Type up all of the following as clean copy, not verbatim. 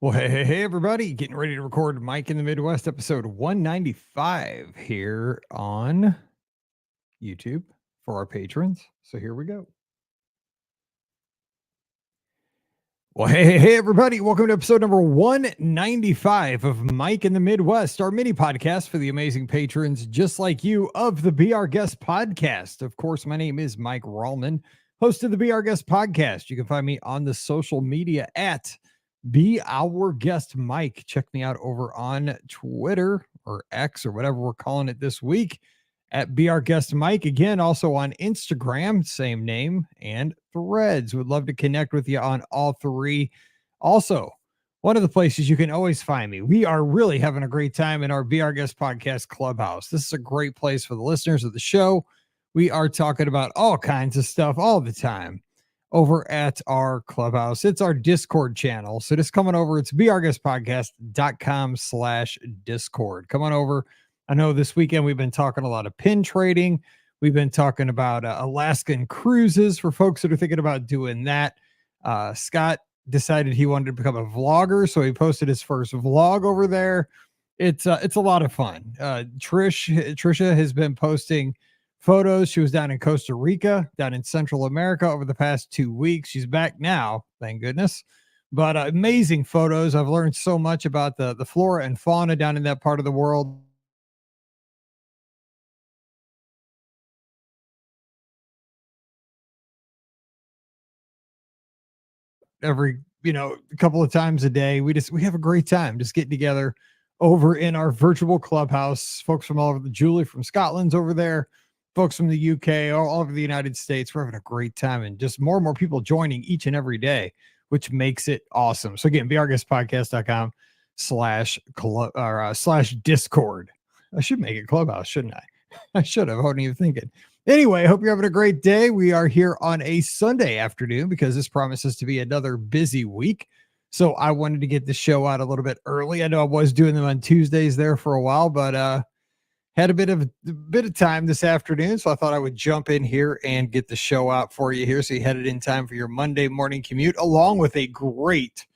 Well, hey, everybody, getting ready to record Mike in the Midwest, episode 195 here on YouTube for our patrons. So here we go. Well, hey, everybody, welcome to episode number 195 of Mike in the Midwest, our mini podcast for the amazing patrons just like you of the Be Our Guest podcast. Of course, my name is Mike Rallman, host of the Be Our Guest podcast. You can find me on the social media at Be Our Guest Mike. Check me out over on Twitter or X or whatever we're calling it this week at Be Our Guest Mike. Again, also on Instagram, same name, and Threads. Would love to connect with you on all three. Also, one of the places you can always find me. We are really having a great time in our Be Our Guest podcast clubhouse. This is a great place for the listeners of the show. We are talking about all kinds of stuff all the time over at our clubhouse. It's our Discord channel. So just coming over, it's beourguestpodcast.com/Discord. Come on over. I know this weekend we've been talking a lot of pin trading. We've been talking about Alaskan cruises for folks that are thinking about doing that. Scott decided he wanted to become a vlogger, so he posted his first vlog over there. It's a lot of fun. Trisha has been posting photos. She was down in Costa Rica, down in Central America over the past 2 weeks. She's back now, thank goodness. But amazing photos. I've learned so much about the flora and fauna down in that part of the world. Every a couple of times a day, we have a great time just getting together over in our virtual clubhouse. Folks from all over, the Julie from Scotland's over there, folks from the UK, all over the United States. We're having a great time, and just more and more people joining each and every day, which makes it awesome. So again, beourguestpodcast.com/Discord. I should make it clubhouse, shouldn't I? I should have. I wasn't even thinking. Anyway, hope you're having a great day. We are here on a Sunday afternoon because this promises to be another busy week. So I wanted to get the show out a little bit early. I know I was doing them on Tuesdays there for a while, but had a bit of time this afternoon. So I thought I would jump in here and get the show out for you here. So you had it in time for your Monday morning commute, along with a great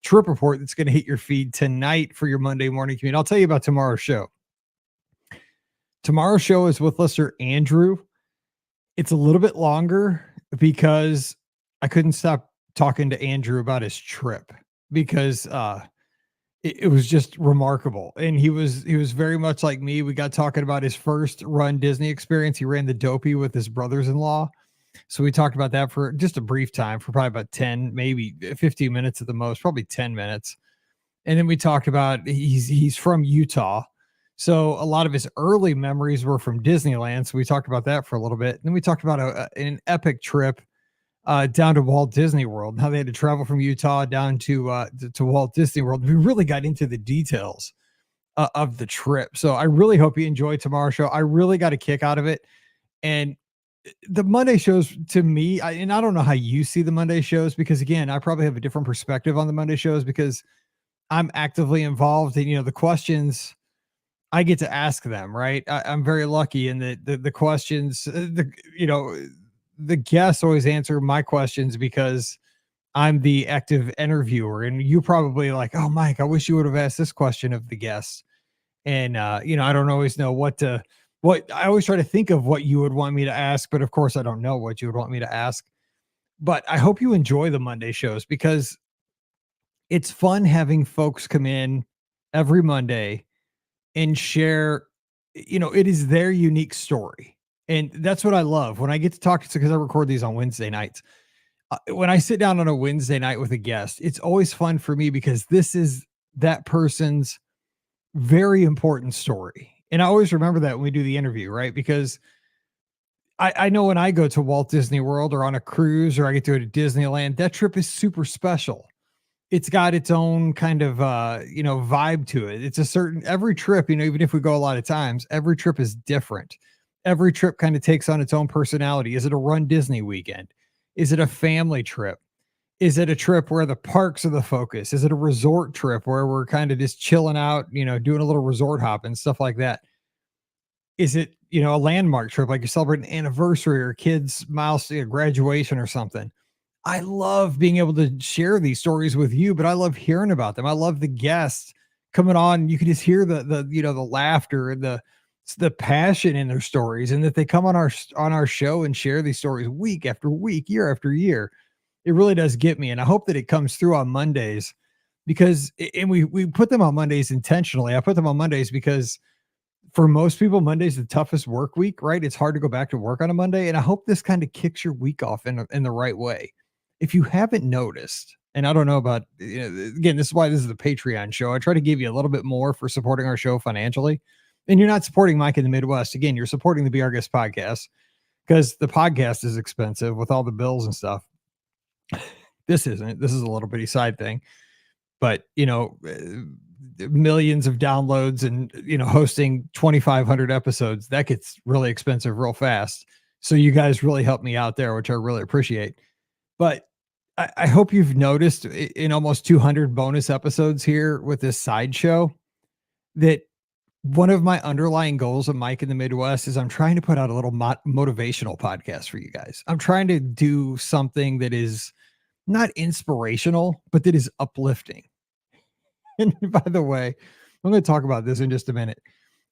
trip report that's going to hit your feed tonight for your Monday morning commute. I'll tell you about tomorrow's show. Tomorrow's show is with listener Andrew. It's a little bit longer because I couldn't stop talking to Andrew about his trip because it was just remarkable. And he was very much like me. We got talking about his first run Disney experience. He ran the Dopey with his brothers-in-law. So we talked about that for just a brief time, for probably about 10, maybe 15 minutes at the most, probably 10 minutes. And then we talked about he's from Utah. So a lot of his early memories were from Disneyland. So we talked about that for a little bit. And then we talked about an epic trip down to Walt Disney World, how they had to travel from Utah down to Walt Disney World. We really got into the details of the trip. So I really hope you enjoy tomorrow's show. I really got a kick out of it. And the Monday shows, to me, and I don't know how you see the Monday shows, because again, I probably have a different perspective on the Monday shows because I'm actively involved in, the questions I get to ask them, right? I'm very lucky in that the questions, the guests always answer my questions because I'm the active interviewer. And you probably like, oh, Mike, I wish you would have asked this question of the guests. And, I don't always know what I always try to think of what you would want me to ask, but of course I don't know what you would want me to ask. But I hope you enjoy the Monday shows because it's fun having folks come in every Monday and share, it is their unique story. And that's what I love when I get to talk to, because I record these on Wednesday nights. When I sit down on a Wednesday night with a guest, it's always fun for me because this is that person's very important story. And I always remember that when we do the interview, right? Because I know when I go to Walt Disney World or on a cruise or I get to go to Disneyland, that trip is super special. It's got its own kind of, vibe to it. It's every trip, even if we go a lot of times, every trip is different. Every trip kind of takes on its own personality. Is it a Run Disney weekend? Is it a family trip? Is it a trip where the parks are the focus? Is it a resort trip where we're kind of just chilling out, doing a little resort hop and stuff like that? Is it, a landmark trip, like you're celebrating an anniversary or kids' milestone, graduation or something? I love being able to share these stories with you, but I love hearing about them. I love the guests coming on. You can just hear the laughter and the passion in their stories, and that they come on our show and share these stories week after week, year after year. It really does get me, and I hope that it comes through on Mondays because and we put them on Mondays intentionally. I put them on Mondays because for most people, Monday's the toughest work week, right? It's hard to go back to work on a Monday. And I hope this kind of kicks your week off in the right way. If you haven't noticed, and I don't know about, again, this is why this is the Patreon show. I try to give you a little bit more for supporting our show financially. And you're not supporting Mike in the Midwest. Again, you're supporting the Be Our Guest podcast because the podcast is expensive with all the bills and stuff. This isn't. This is a little bitty side thing. But, millions of downloads and, hosting 2,500 episodes, that gets really expensive real fast. So you guys really helped me out there, which I really appreciate. But I hope you've noticed in almost 200 bonus episodes here with this sideshow that one of my underlying goals of Mike in the Midwest is I'm trying to put out a little motivational podcast for you guys. I'm trying to do something that is not inspirational, but that is uplifting. And by the way, I'm going to talk about this in just a minute.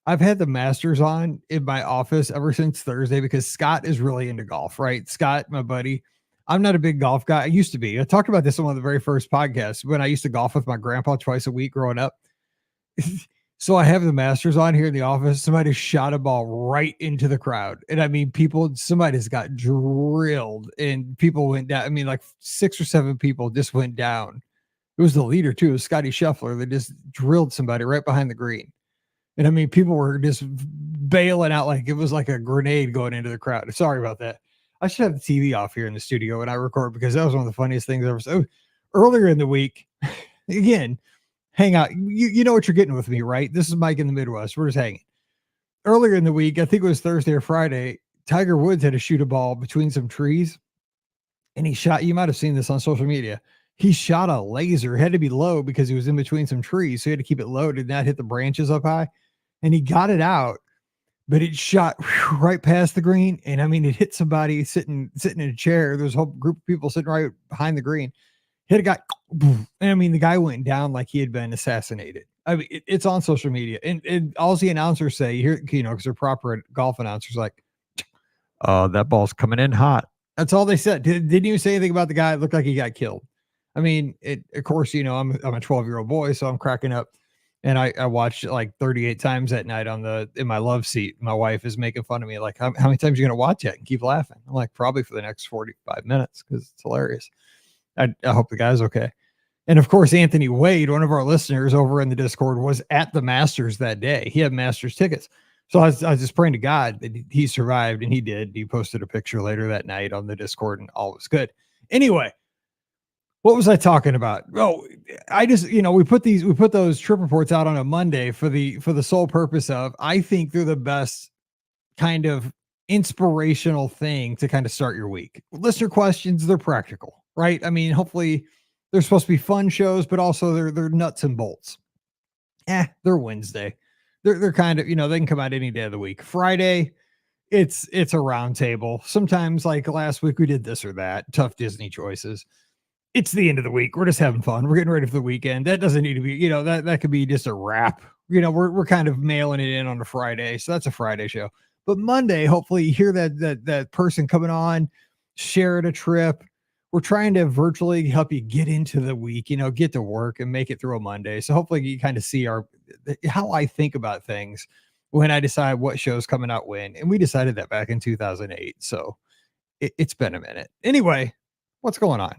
I've had the Masters on in my office ever since Thursday because Scott is really into golf, right? Scott, my buddy. I'm not a big golf guy. I used to be. I talked about this on one of the very first podcasts when I used to golf with my grandpa twice a week growing up. So I have the Masters on here in the office. Somebody shot a ball right into the crowd. And I mean, somebody just got drilled and people went down. I mean, like 6 or 7 people just went down. It was the leader too. It was Scotty Scheffler that just drilled somebody right behind the green. And I mean, people were just bailing out like it was like a grenade going into the crowd. Sorry about that. I should have the TV off here in the studio when I record because that was one of the funniest things ever. So earlier in the week, again, hang out. You know what you're getting with me, right? This is Mike in the Midwest. We're just hanging. Earlier in the week, I think it was Thursday or Friday, Tiger Woods had to shoot a ball between some trees. And he shot, you might have seen this on social media. He shot a laser, had to be low because he was in between some trees. So he had to keep it low, did not hit the branches up high. And he got it out, but it shot right past the green. And I mean, it hit somebody sitting in a chair. There's a whole group of people sitting right behind the green. Hit a guy. And I mean, the guy went down like he had been assassinated. I mean, it's on social media. And all the announcers say here, because they're proper golf announcers, like, that ball's coming in hot. That's all they said. Didn't even say anything about the guy. It looked like he got killed. I mean, of course, I'm a 12-year-old boy, so I'm cracking up. And I watched it like 38 times that night in my love seat. My wife is making fun of me. Like, how many times are you going to watch it and keep laughing? I'm like, probably for the next 45 minutes because it's hilarious. I hope the guy's okay. And of course, Anthony Wade, one of our listeners over in the Discord, was at the Masters that day. He had Masters tickets. So I was just praying to God that he survived, and he did. He posted a picture later that night on the Discord, and all was good. Anyway, what was I talking about? Oh, I just, we put those trip reports out on a Monday for the sole purpose of, I think they're the best kind of inspirational thing to kind of start your week. Listener questions, they're practical, right? I mean, hopefully they're supposed to be fun shows, but also they're nuts and bolts. They're Wednesday. They're kind of, they can come out any day of the week. Friday, it's a round table. Sometimes like last week we did this or that, tough Disney choices. It's the end of the week. We're just having fun. We're getting ready for the weekend. That doesn't need to be, that could be just a wrap. We're kind of mailing it in on a Friday. So that's a Friday show. But Monday, hopefully you hear that person coming on, sharing a trip. We're trying to virtually help you get into the week, get to work and make it through a Monday. So hopefully you kind of see how I think about things when I decide what show's coming out when. And we decided that back in 2008. So it's been a minute. Anyway, what's going on?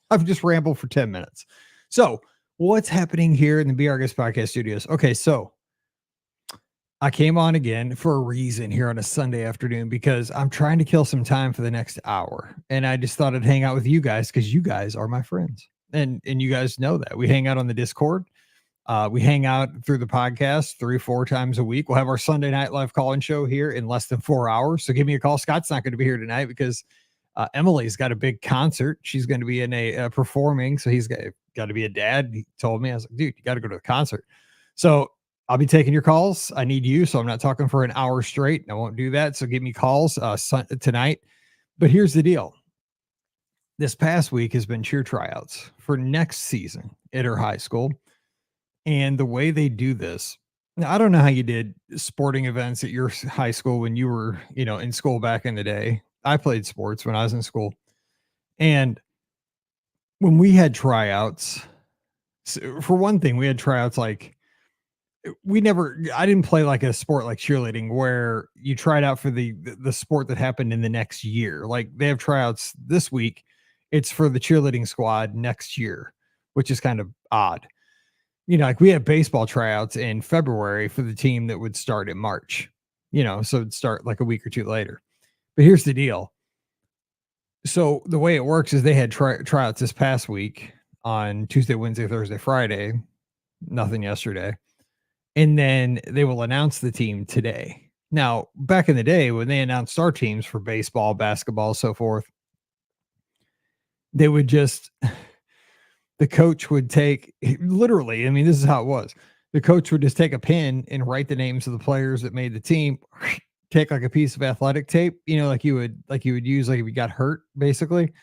I've just rambled for 10 minutes. So what's happening here in the Be Our Guest Podcast Studios? Okay, so I came on again for a reason here on a Sunday afternoon because I'm trying to kill some time for the next hour. And I just thought I'd hang out with you guys because you guys are my friends. And you guys know that. We hang out on the Discord. We hang out through the podcast 3-4 times a week. We'll have our Sunday night live call-in show here in less than 4 hours. So give me a call. Scott's not going to be here tonight because Emily's got a big concert. She's going to be in a performing. So he's got to be a dad. He told me, I was like, dude, you got to go to the concert. So I'll be taking your calls. I need you. So I'm not talking for an hour straight. I won't do that. So give me calls tonight. But here's the deal. This past week has been cheer tryouts for next season at her high school. And the way they do this, now, I don't know how you did sporting events at your high school when you were, in school back in the day. I played sports when I was in school. And when we had tryouts, for one thing, we had tryouts like I didn't play like a sport like cheerleading where you tried out for the sport that happened in the next year. Like they have tryouts this week. It's for the cheerleading squad next year, which is kind of odd. Like we had baseball tryouts in February for the team that would start in March, so it'd start like a week or two later. But here's the deal. So the way it works is they had tryouts this past week on Tuesday, Wednesday, Thursday, Friday, nothing yesterday. And then they will announce the team today. Now, back in the day when they announced our teams for baseball, basketball, so forth, they would just the coach would take literally, I mean, this is how it was. The coach would just take a pen and write the names of the players that made the team, take like a piece of athletic tape, like you would use like if you got hurt, basically,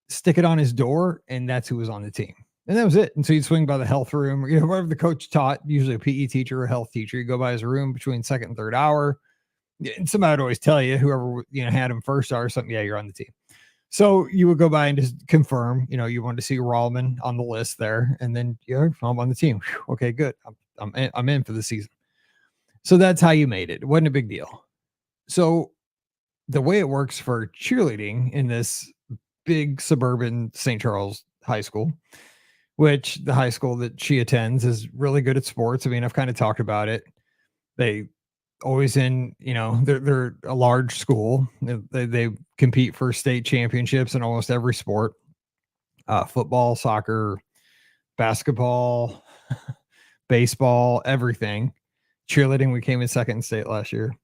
stick it on his door, and that's who was on the team. And that was it. And so you'd swing by the health room, or whatever the coach taught, usually a PE teacher or a health teacher. You go by his room between second and third hour. And somebody would always tell you, whoever had him first hour or something, yeah, you're on the team. So you would go by and just confirm, you wanted to see Rallman on the list there, and then I'm on the team. Whew, okay, good. I'm in for the season. So that's how you made it. It wasn't a big deal. So the way it works for cheerleading in this big suburban St. Charles high school, which the high school that she attends is really good at sports. I mean, I've kind of talked about it. They always they're a large school. They compete for state championships in almost every sport, football, soccer, basketball, baseball, everything. Cheerleading, we came in second in state last year.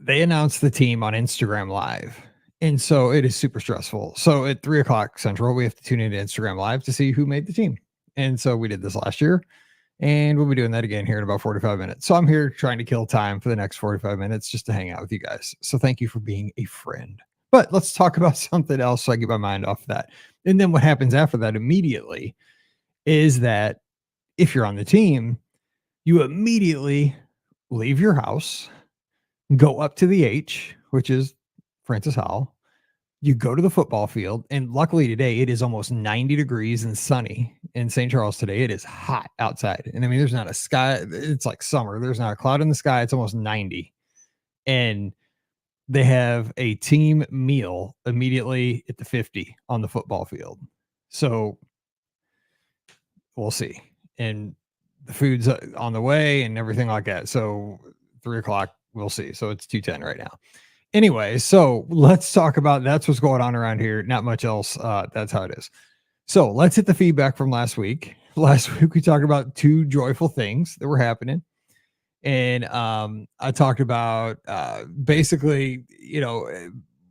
They announced the team on Instagram Live. And so it is super stressful. So at 3:00 Central, we have to tune into Instagram Live to see who made the team. And so we did this last year, and we'll be doing that again here in about 45 minutes. So I'm here trying to kill time for the next 45 minutes just to hang out with you guys. So thank you for being a friend. But let's talk about something else so I get my mind off of that. And then what happens after that immediately is that if you're on the team, you immediately leave your house, go up to the H, which is Francis Howell. You go to the football field, and luckily today it is almost 90 degrees and sunny in St. Charles today. It is hot outside. And I mean, there's not a sky. It's like summer. There's not a cloud in the sky. It's almost 90. And they have a team meal immediately at the 50 on the football field. So we'll see. And the food's on the way and everything like that. So 3:00, we'll see. So it's 2:10 right now. Anyway, so let's talk about that's what's going on around here. Not much else. That's how it is. So let's hit the feedback from last week. Last week, we talked about two joyful things that were happening. And I talked about basically,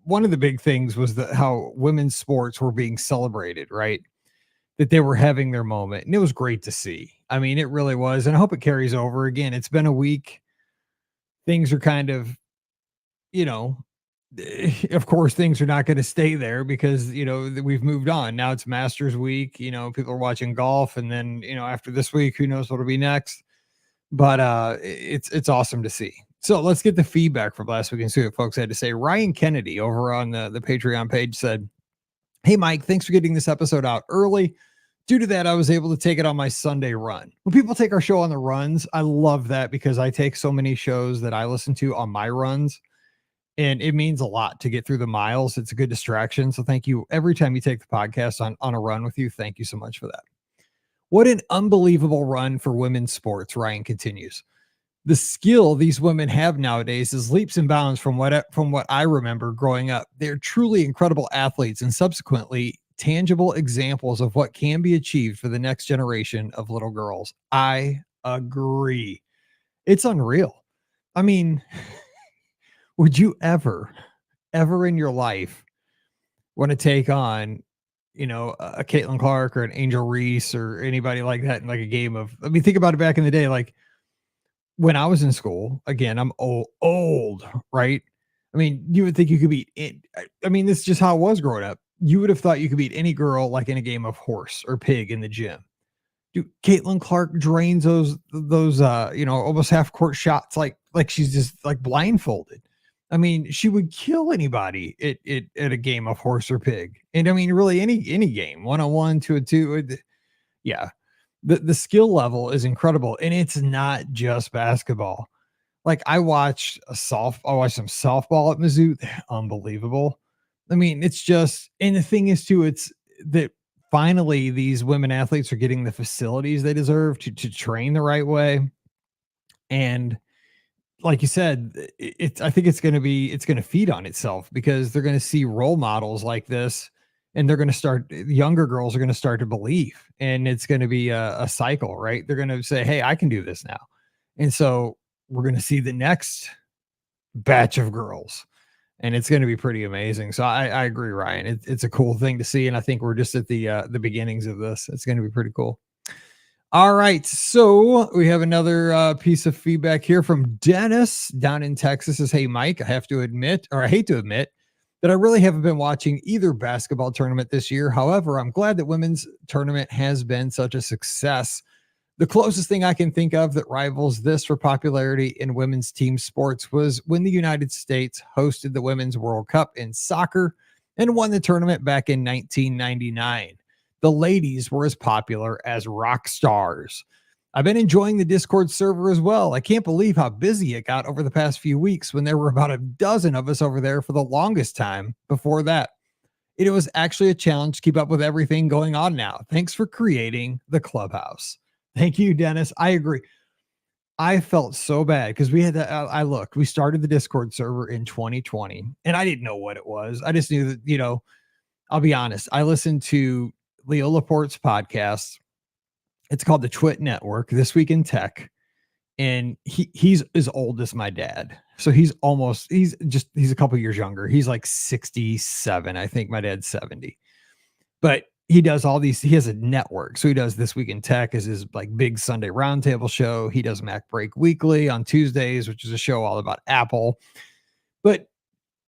one of the big things was how women's sports were being celebrated, right? That they were having their moment. And it was great to see. I mean, it really was. And I hope it carries over. Again, it's been a week. Things are kind of, of course, things are not going to stay there because, we've moved on. Now it's Masters week. People are watching golf. And then, after this week, who knows what'll be next. But it's awesome to see. So let's get the feedback from last week and see what folks had to say. Ryan Kennedy over on the Patreon page said, "Hey, Mike, thanks for getting this episode out early. Due to that, I was able to take it on my Sunday run." When people take our show on the runs, I love that because I take so many shows that I listen to on my runs. And it means a lot to get through the miles. It's a good distraction. So thank you. Every time you take the podcast on a run with you, thank you so much for that. What an unbelievable run for women's sports, Ryan continues. The skill these women have nowadays is leaps and bounds from what I remember growing up. They're truly incredible athletes and subsequently tangible examples of what can be achieved for the next generation of little girls. I agree. It's unreal. I mean, would you ever in your life want to take on, a Caitlin Clark or an Angel Reese or anybody like that in like a game of, I mean, think about it back in the day. Like when I was in school, again, I'm old, right? I mean, you would think you could beat it. I mean, this is just how it was growing up. You would have thought you could beat any girl like in a game of horse or pig in the gym. Dude, Caitlin Clark drains those almost half court shots like she's just like blindfolded. I mean, she would kill anybody at a game of horse or pig. And I mean, really any game, 1-on-1, 2-on-2. Yeah. The skill level is incredible. And it's not just basketball. Like I watched some softball at Mizzou. They're unbelievable. I mean, it's just, and the thing is too, it's that finally these women athletes are getting the facilities they deserve to train the right way. And like you said, I think it's going to feed on itself because they're going to see role models like this, and they're going to start, younger girls are going to start to believe, and it's going to be a cycle, right? They're going to say, hey, I can do this now. And so we're going to see the next batch of girls, and it's going to be pretty amazing. So I agree, Ryan. It's a cool thing to see, and I think we're just at the beginnings of this. It's going to be pretty cool. All right, so we have another piece of feedback here from Dennis down in Texas. Says, hey, Mike, I hate to admit that I really haven't been watching either basketball tournament this year. However, I'm glad that women's tournament has been such a success. The closest thing I can think of that rivals this for popularity in women's team sports was when the United States hosted the Women's World Cup in soccer and won the tournament back in 1999. The ladies were as popular as rock stars. I've been enjoying the Discord server as well. I can't believe how busy it got over the past few weeks when there were about a dozen of us over there for the longest time before that. It was actually a challenge to keep up with everything going on now. Thanks for creating the clubhouse. Thank you, Dennis. I agree. I felt so bad because we had to, we started the Discord server in 2020 and I didn't know what it was. I just knew that, I'll be honest. I listened to Leo Laporte's podcast. It's called the Twit Network, This Week in Tech. And he's as old as my dad. So he's a couple years younger. He's like 67. I think my dad's 70. But he does he has a network. So he does This Week in Tech as his like big Sunday roundtable show. He does Mac Break Weekly on Tuesdays, which is a show all about Apple. But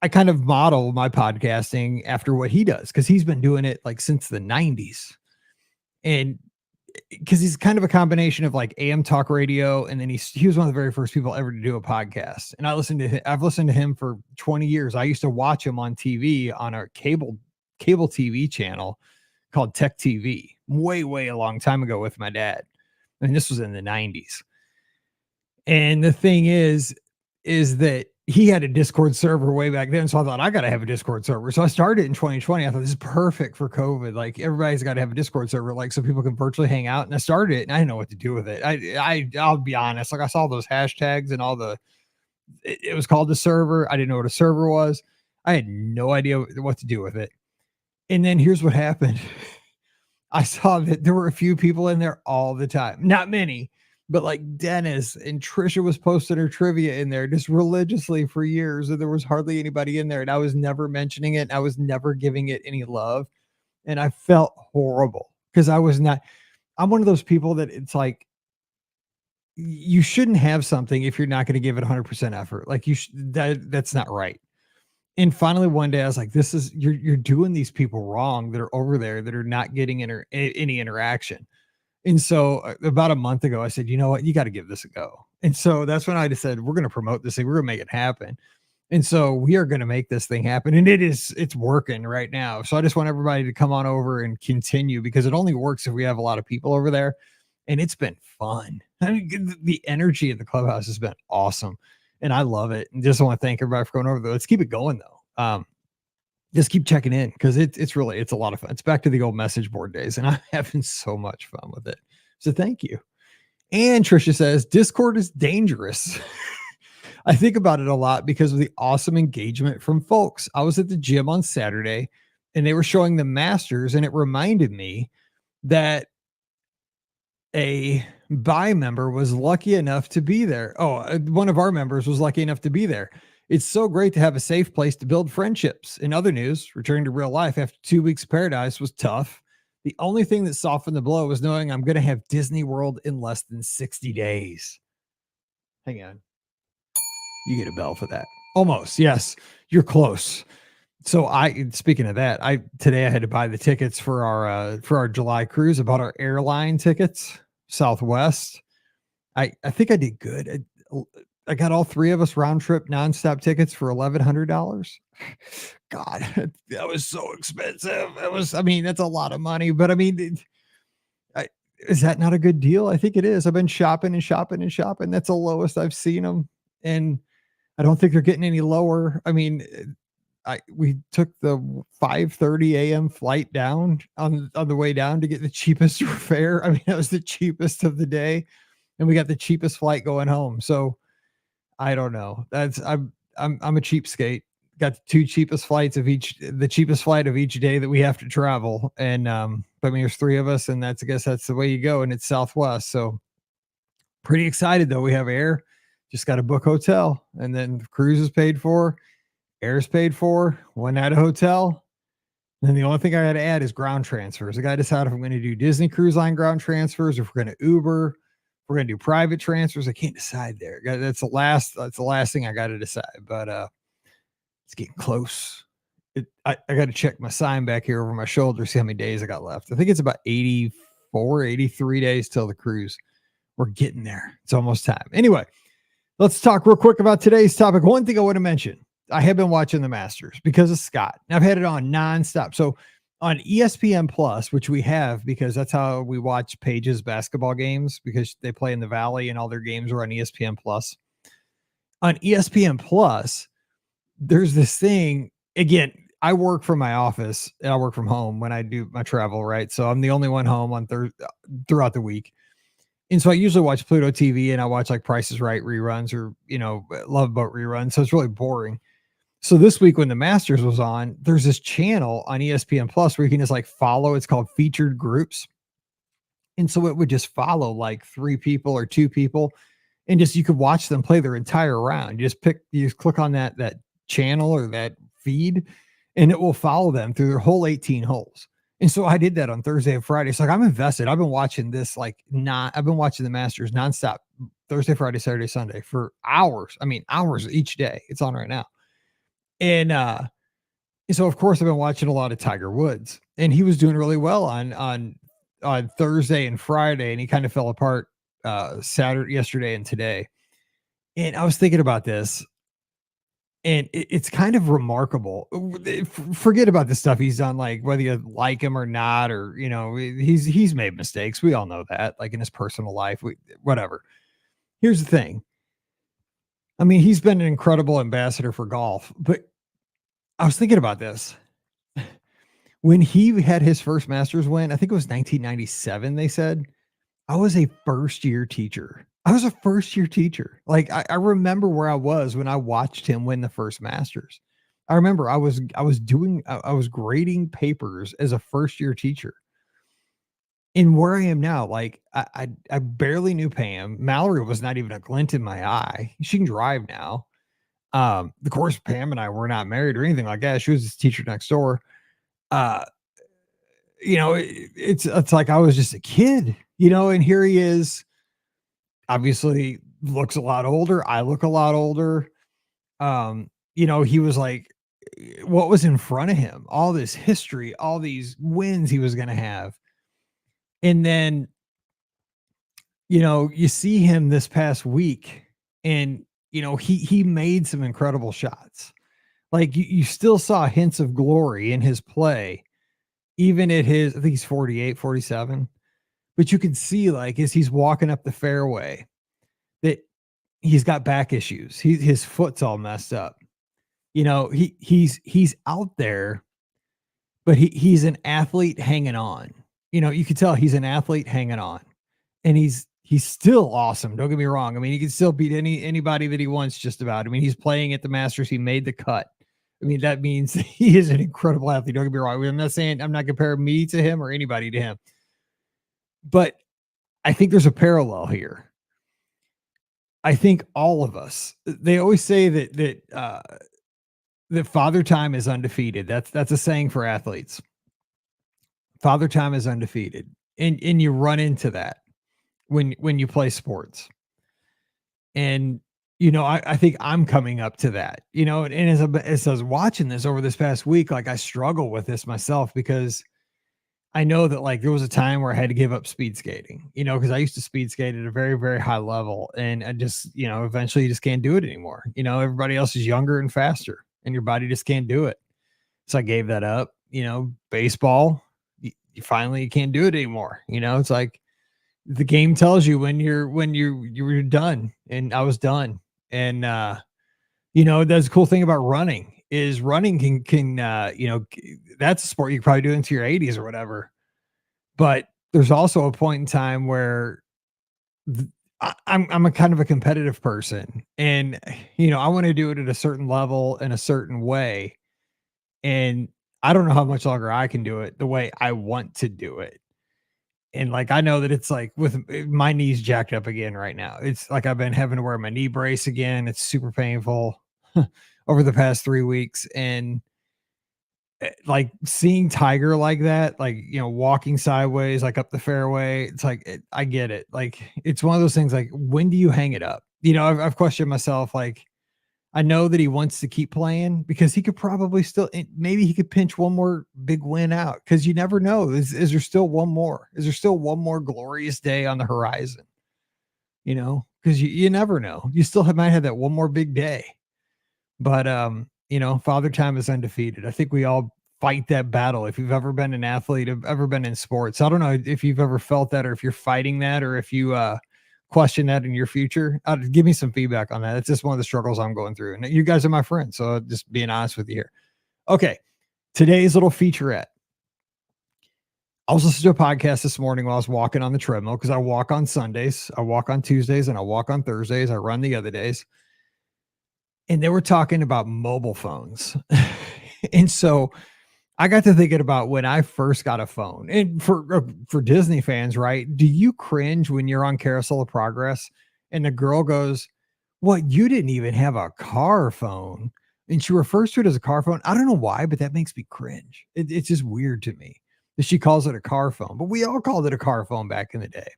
I kind of model my podcasting after what he does because he's been doing it like since the 90s. And because he's kind of a combination of like AM talk radio, and then he was one of the very first people ever to do a podcast. And I've listened to him for 20 years. I used to watch him on TV on our cable TV channel called Tech TV way a long time ago with my dad. And this was in the 90s. And the thing is that he had a Discord server way back then. So I thought I got to have a Discord server. So I started in 2020. I thought this is perfect for COVID. Like everybody's got to have a Discord server, like so people can virtually hang out. And I started it and I didn't know what to do with it. I'll be honest. Like I saw those hashtags and it was called the server. I didn't know what a server was. I had no idea what to do with it. And then here's what happened. I saw that there were a few people in there all the time. Not many, but like Dennis and Trisha was posting her trivia in there just religiously for years. And there was hardly anybody in there. And I was never mentioning it. I was never giving it any love. And I felt horrible because I'm one of those people that it's like, you shouldn't have something if you're not going to give it 100% effort. Like that's not right. And finally, one day I was like, you're doing these people wrong that are over there that are not getting any interaction. And so about a month ago, I said, you know what, you got to give this a go. And so that's when I decided we're going to promote this thing. We're going to make it happen. And so we are going to make this thing happen. And it's working right now. So I just want everybody to come on over and continue because it only works if we have a lot of people over there. And it's been fun. I mean, the energy of the clubhouse has been awesome. And I love it. And just want to thank everybody for going over there. Let's keep it going though. Just keep checking in because it's a lot of fun. It's back to the old message board days and I'm having so much fun with it. So thank you. And Trisha says, Discord is dangerous. I think about it a lot because of the awesome engagement from folks. I was at the gym on Saturday and they were showing the masters and it reminded me that a buy member was lucky enough to be there. One of our members was lucky enough to be there. It's so great to have a safe place to build friendships. In other news, returning to real life after 2 weeks of paradise was tough. The only thing that softened the blow was knowing I'm going to have Disney World in less than 60 days. Hang on. You get a bell for that. Almost, yes. You're close. So speaking of that, I had to buy the tickets for our July cruise. I bought our airline tickets, Southwest. I think I did good. I got all 3 of us round trip nonstop tickets for $1,100. God, that was so expensive. I mean, that's a lot of money, but I mean, I is that not a good deal? I think it is. I've been shopping and shopping and shopping. That's the lowest I've seen them, and I don't think they're getting any lower. I mean, I we took the 5:30 a.m. flight down on the way down to get the cheapest fare. I mean, that was the cheapest of the day, and we got the cheapest flight going home. So I don't know. I'm a cheapskate. Got the 2 cheapest flights of each the cheapest flight of each day that we have to travel. And but I mean there's 3 of us and I guess that's the way you go and it's Southwest. So pretty excited though. We have air. Just got to book hotel and then the cruise is paid for, air is paid for, one night of hotel. And the only thing I got to add is ground transfers. I got to decide if I'm going to do Disney Cruise Line ground transfers, if we're going to Uber, if we're going to do private transfers. I can't decide there. That's the last thing I got to decide. But it's getting close. I got to check my sign back here over my shoulder, see how many days I got left. I think it's about 84, 83 days till the cruise. We're getting there. It's almost time. Anyway, let's talk real quick about today's topic. One thing I want to mention, I have been watching the Masters because of Scott. I've had it on nonstop. So on ESPN Plus, which we have because that's how we watch Paige's basketball games because they play in the Valley and all their games are on ESPN Plus. On ESPN Plus, there's this thing. Again, I work from my office and I work from home when I do my travel, right? So I'm the only one home on throughout the week. And so I usually watch Pluto TV and I watch like Price is Right reruns or, Love Boat reruns. So it's really boring. So this week when the Masters was on, there's this channel on ESPN Plus where you can just like follow. It's called Featured Groups. And so it would just follow like 3 people or 2 people and just you could watch them play their entire round. You just click on that channel or that feed and it will follow them through their whole 18 holes. And so I did that on Thursday and Friday. So like I'm invested. I've been watching I've been watching the Masters nonstop Thursday, Friday, Saturday, Sunday for hours. I mean, hours each day. It's on right now. And so of course I've been watching a lot of Tiger Woods and he was doing really well on Thursday and Friday and he kind of fell apart yesterday and today. And I was thinking about this and it's kind of remarkable. Forget about the stuff he's done, like whether you like him or not, or he's made mistakes. We all know that, like in his personal life, whatever. Here's the thing. I mean, he's been an incredible ambassador for golf, but I was thinking about this. When he had his first Masters win, I think it was 1997, they said, I was a first-year teacher. Like I remember where I was when I watched him win the first Masters. I remember I was grading papers as a first-year teacher. And where I am now, like I barely knew Pam. Mallory was not even a glint in my eye. She can drive now. Of course, Pam and I were not married or anything like that. She was his teacher next door. Uh, it's like I was just a kid, and here he is. Obviously, looks a lot older. I look a lot older. He was like, what was in front of him? All this history, all these wins he was going to have, and then, you see him this past week, and he made some incredible shots. Like you still saw hints of glory in his play, even at I think he's 48, 47. But you can see, like, as he's walking up the fairway, that he's got back issues. His foot's all messed up. He's out there, but he's an athlete hanging on. You can tell he's an athlete hanging on. And he's still awesome. Don't get me wrong. I mean, he can still beat anybody that he wants just about. I mean, he's playing at the Masters. He made the cut. I mean, that means he is an incredible athlete. Don't get me wrong. I'm not comparing me to him or anybody to him. But I think there's a parallel here. I think all of us, they always say that Father Time is undefeated. That's a saying for athletes. Father Time is undefeated. And you run into that when you play sports. And I think I'm coming up to that, and as I was watching this over this past week, like I struggle with this myself because I know that like there was a time where I had to give up speed skating, because I used to speed skate at a very, very high level. And I just, eventually you just can't do it anymore. Everybody else is younger and faster and your body just can't do it. So I gave that up, baseball, you finally you can't do it anymore. It's like the game tells you when you're done, and I was done. And that's the cool thing about running is running that's a sport you can probably do into your 80s or whatever. But there's also a point in time where th- I'm a kind of a competitive person, and I want to do it at a certain level in a certain way, and I don't know how much longer I can do it the way I want to do it. And like I know that it's like with my knees jacked up again right now. It's like I've been having to wear my knee brace again. It's super painful over the past 3 weeks, and like seeing Tiger like that, like, walking sideways, like up the fairway, it's like, I get it. Like, it's one of those things like, when do you hang it up? I've questioned myself. Like, I know that he wants to keep playing because he could probably still, maybe he could pinch one more big win out because you never know. Is there still one more? Is there still one more glorious day on the horizon? Because you never know. You still might have that one more big day. But Father Time is undefeated. I think we all fight that battle. If you've ever been an athlete, have ever been in sports, I don't know if you've ever felt that, or if you're fighting that, or if you question that in your future. Give me some feedback on that. It's just one of the struggles I'm going through. And you guys are my friends, so just being honest with you here. Okay, today's little featurette. I was listening to a podcast this morning while I was walking on the treadmill because I walk on Sundays, I walk on Tuesdays, and I walk on Thursdays. I run the other days. And they were talking about mobile phones. And so I got to thinking about when I first got a phone. And for Disney fans, right? Do you cringe when you're on Carousel of Progress and the girl goes, "What, you didn't even have a car phone?" And she refers to it as a car phone. I don't know why, but that makes me cringe. It's just weird to me that she calls it a car phone. But we all called it a car phone back in the day.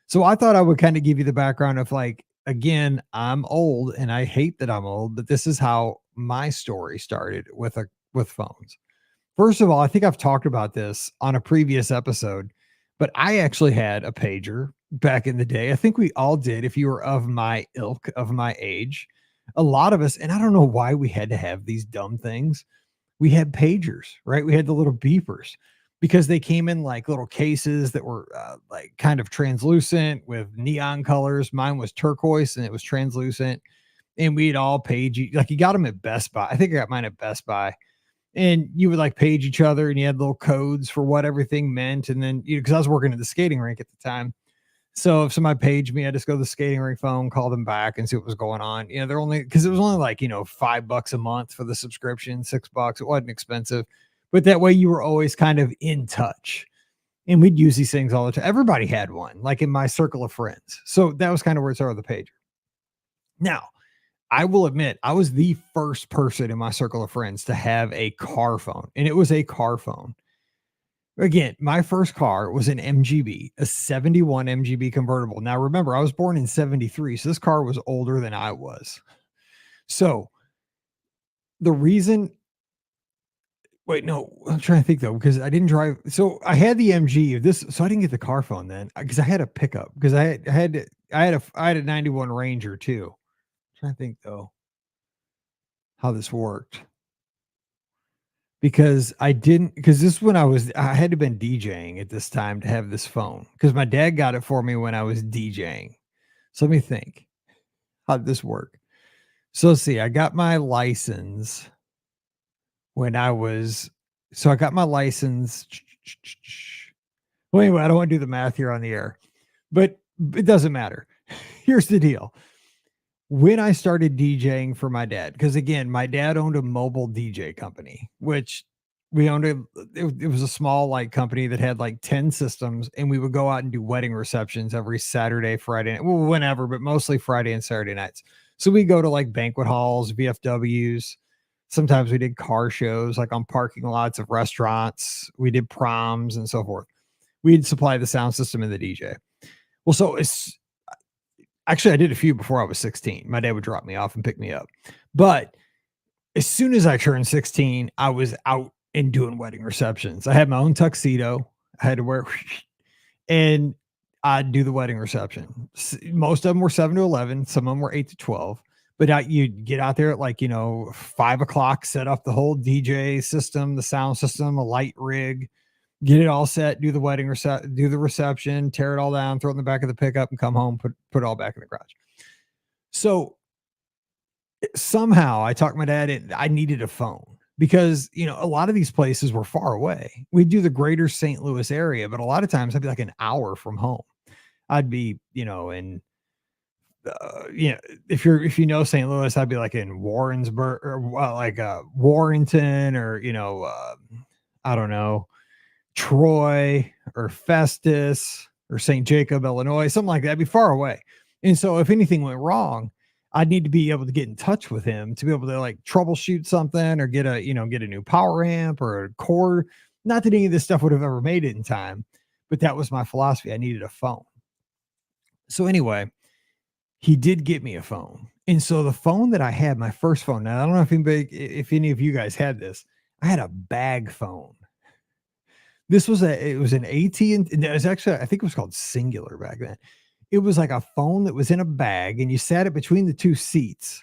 So I thought I would kind of give you the background of like, again, I'm old and I hate that I'm old, but this is how my story started with phones. First of all, I think I've talked about this on a previous episode, but I actually had a pager back in the day. I think we all did if you were of my ilk, of my age. A lot of us, and I don't know why we had to have these dumb things. We had pagers, right? We had the little beepers because they came in like little cases that were like kind of translucent with neon colors. Mine was turquoise and it was translucent. And we'd all page you, like you got them at Best Buy. I think I got mine at Best Buy. And you would like page each other and you had little codes for what everything meant. And then, because I was working at the skating rink at the time. So if somebody paged me, I just go to the skating rink phone, call them back and see what was going on. They're only, because it was only like, $5 a month for the subscription, $6. It wasn't expensive, but that way you were always kind of in touch. And we'd use these things all the time. Everybody had one, like in my circle of friends. So that was kind of where it started with the pager. Now, I will admit, I was the first person in my circle of friends to have a car phone, and it was a car phone. Again, my first car was an MGB, a 71 MGB convertible. Now, remember, I was born in 73, so this car was older than I was. So the reason, wait, no, I'm trying to think though, because I didn't drive. So I had the MG so I didn't get the car phone then because I had a pickup because I had a 91 Ranger too. I'm trying to think though how this worked. Because this is when I had to been DJing at this time to have this phone because my dad got it for me when I was DJing. So let me think, how did this work? So let's see, I got my license when I got my license. Well, anyway, I don't want to do the math here on the air, but it doesn't matter. Here's the deal. When I started DJing for my dad, because again, my dad owned a mobile DJ company, which we owned it was a small like company that had like 10 systems, and we would go out and do wedding receptions every Saturday, Friday, well, whenever, but mostly Friday and Saturday nights. So we go to like banquet halls, VFWs. Sometimes we did car shows like on parking lots of restaurants. We did proms and so forth. We'd supply the sound system and the DJ. Well, so Actually, I did a few before I was 16. My dad would drop me off and pick me up. But as soon as I turned 16, I was out and doing wedding receptions. I had my own tuxedo. I had to wear and I'd do the wedding reception. Most of them were 7 to 11, some of them were 8 to 12. But you'd get out there at like, 5 o'clock, set up the whole DJ system, the sound system, a light rig, get it all set, do the do the reception, tear it all down, throw it in the back of the pickup and come home, put it all back in the garage. So somehow I talked my dad in. I needed a phone because, a lot of these places were far away. We do the greater St. Louis area, but a lot of times I'd be like an hour from home. I'd be, in, you know, if you know St. Louis, I'd be like in Warrensburg or Warrenton or, I don't know, Troy or Festus or St. Jacob, Illinois, something like that. It'd be far away. And so if anything went wrong, I'd need to be able to get in touch with him to be able to like troubleshoot something or get a new power amp or a cord. Not that any of this stuff would have ever made it in time, but that was my philosophy. I needed a phone. So anyway, he did get me a phone. And so the phone that I had, my first phone, now I don't know if any of you guys had this. I had a bag phone. It was an AT&T, and it was actually, I think it was called Singular back then. It was like a phone that was in a bag and you sat it between the two seats,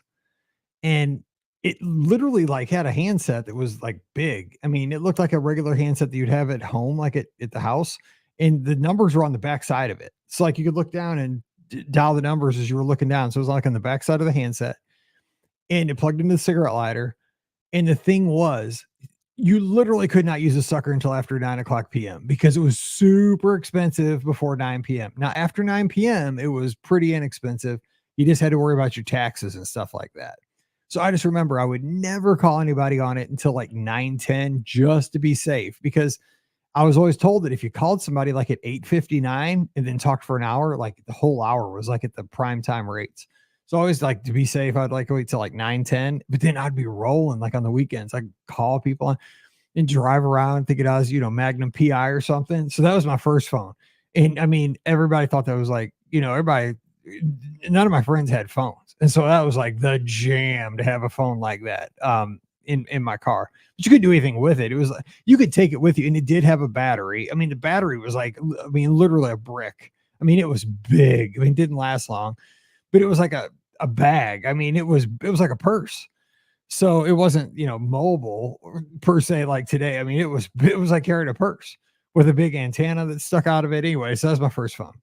and it literally like had a handset that was like big. I mean, it looked like a regular handset that you'd have at home, like at the house, and the numbers were on the back side of it. So like you could look down and dial the numbers as you were looking down. So it was like on the back side of the handset, and it plugged into the cigarette lighter. And the thing was, you literally could not use a sucker until after 9:00 p.m. because it was super expensive before 9 p.m. Now, after 9 p.m., it was pretty inexpensive. You just had to worry about your taxes and stuff like that. So I just remember I would never call anybody on it until like 9:10 just to be safe, because I was always told that if you called somebody like at 8:59 and then talked for an hour, like the whole hour was like at the prime time rates. So I always like to be safe. I'd like wait till like 9:10, but then I'd be rolling like on the weekends. I'd call people and drive around thinking I was, Magnum PI or something. So that was my first phone. And I mean, everybody thought that was like, none of my friends had phones. And so that was like the jam to have a phone like that in my car. But you couldn't do anything with it. It was like, you could take it with you, and it did have a battery. I mean, the battery was like, literally a brick. I mean, it was big. I mean, it didn't last long, but it was like a bag. I mean, it was like a purse. So it wasn't, mobile per se like today. I mean, it was like carrying a purse with a big antenna that stuck out of it anyway. So that was my first phone.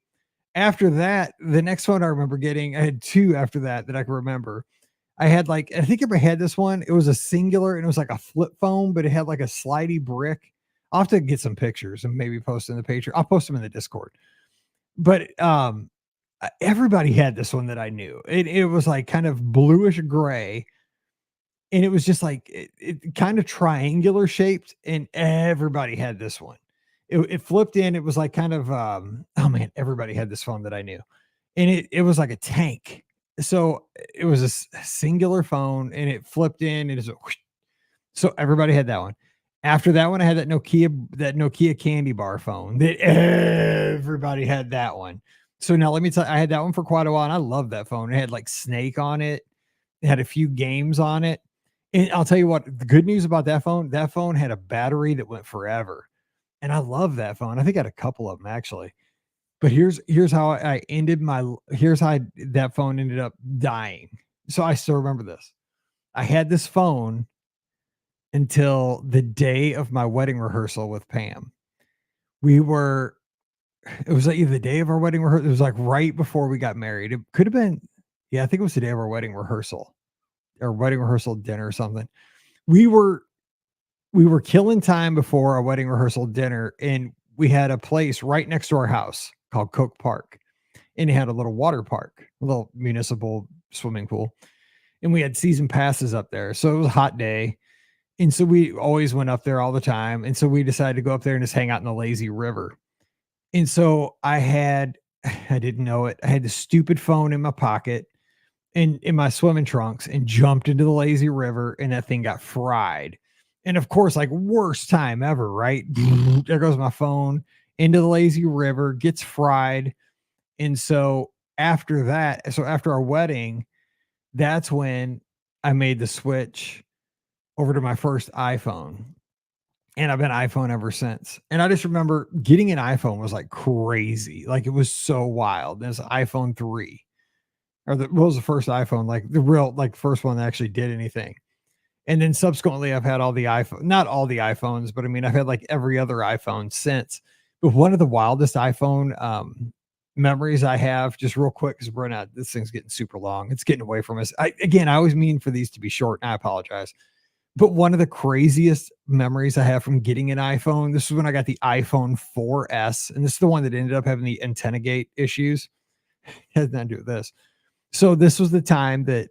After that, the next phone I remember getting, I had two after that I can remember. I had like, I think if I had this one, it was a Singular and it was like a flip phone, but it had like a slidey brick. I'll have to get some pictures and maybe post in the page. I'll post them in the Discord. But everybody had this one that I knew. It was like kind of bluish gray, and it was just like it kind of triangular shaped, and everybody had this one. It flipped in. It was like kind of oh man, everybody had this phone that I knew, and it was like a tank. So it was a Singular phone, and it flipped in, and so everybody had that one. After that one, I had that Nokia candy bar phone that everybody had that one. So now let me tell you, I had that one for quite a while, and I loved that phone. It had like Snake on it. It had a few games on it. And I'll tell you what, the good news about that phone had a battery that went forever. And I love that phone. I think I had a couple of them actually. But here's how that phone ended up dying. So I still remember this. I had this phone until the day of my wedding rehearsal with Pam. It was like either the day of our wedding rehearsal. It was like right before we got married. It could have been, yeah, I think it was the day of our wedding rehearsal or wedding rehearsal dinner or something. We were killing time before our wedding rehearsal dinner, and we had a place right next to our house called Coke Park, and it had a little water park, a little municipal swimming pool, and we had season passes up there. So it was a hot day, and so we always went up there all the time. And so we decided to go up there and just hang out in the lazy river. And so I didn't know it. I had the stupid phone in my pocket and in my swimming trunks and jumped into the lazy river, and that thing got fried. And of course, like worst time ever, right? There goes my phone into the lazy river, gets fried. And so after that, so after our wedding, that's when I made the switch over to my first iPhone. And I've been iPhone ever since. And I just remember getting an iPhone was like crazy. Like it was so wild. There's iPhone 3 or what was the first iPhone? Like the real, like first one that actually did anything. And then subsequently, I've had all the iPhone, not all the iPhones, but I mean, I've had like every other iPhone since. But one of the wildest iPhone memories I have, just real quick, because we're not, this thing's getting super long. It's getting away from us. Again, I always mean for these to be short, and I apologize. But one of the craziest memories I have from getting an iPhone, this is when I got the iPhone 4S, and this is the one that ended up having the antenna gate issues. It had nothing to do with this. So this was the time that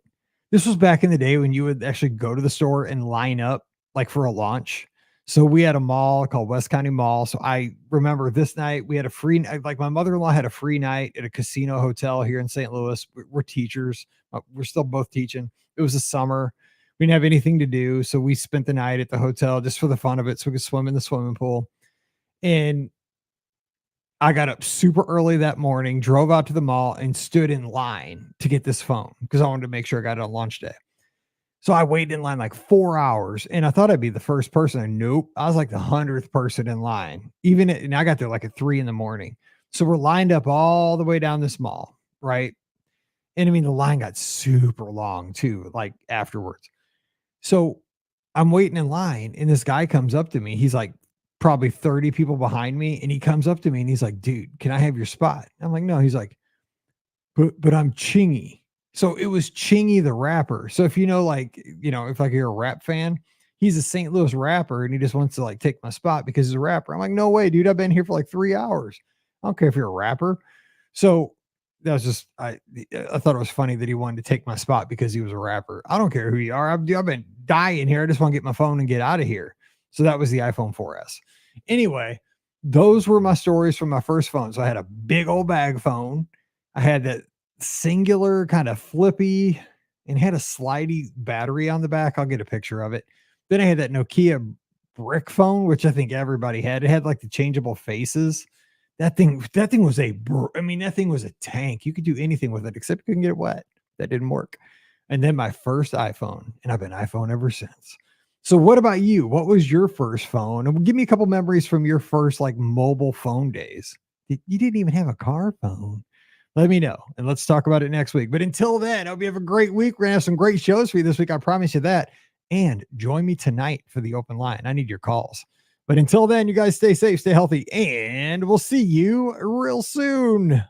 this was back in the day when you would actually go to the store and line up like for a launch. So we had a mall called West County Mall. So I remember this night we had a free night. Like my mother-in-law had a free night at a casino hotel here in St. Louis. We're teachers. We're still both teaching. It was the summer. We didn't have anything to do. So we spent the night at the hotel just for the fun of it. So we could swim in the swimming pool. And I got up super early that morning, drove out to the mall and stood in line to get this phone because I wanted to make sure I got it on launch day. So I waited in line like 4 hours and I thought I'd be the first person. And nope, I was like the 100th person in line. And I got there like at 3 in the morning. So we're lined up all the way down this mall, right? And I mean, the line got super long too, like afterwards. So I'm waiting in line and this guy comes up to me. He's like probably 30 people behind me. And he comes up to me and he's like, dude, can I have your spot? I'm like, no. He's like, but I'm Chingy. So it was Chingy the rapper. So if you know, like, you know, if like you're a rap fan, he's a St. Louis rapper and he just wants to like take my spot because he's a rapper. I'm like, no way, dude. I've been here for like 3 hours. I don't care if you're a rapper. So that was just I thought it was funny that he wanted to take my spot because he was a rapper. I don't care who you are. I've been dying here. I just want to get my phone and get out of here. So that was the iPhone 4S. Anyway, those were my stories from my first phone. So I had a big old bag phone. I had that singular kind of flippy and had a slidey battery on the back. I'll get a picture of it. Then I had that Nokia brick phone, which I think everybody had. It had like the changeable faces. That thing was that thing was a tank. You could do anything with it except you couldn't get it wet. That didn't work. And then my first iPhone, and I've been iPhone ever since. So what about you? What was your first phone? And give me a couple memories from your first like mobile phone days. You didn't even have a car phone. Let me know, and let's talk about it next week. But until then, I hope you have a great week. We're going to have some great shows for you this week. I promise you that. And join me tonight for the open line. I need your calls. But until then, you guys stay safe, stay healthy, and we'll see you real soon.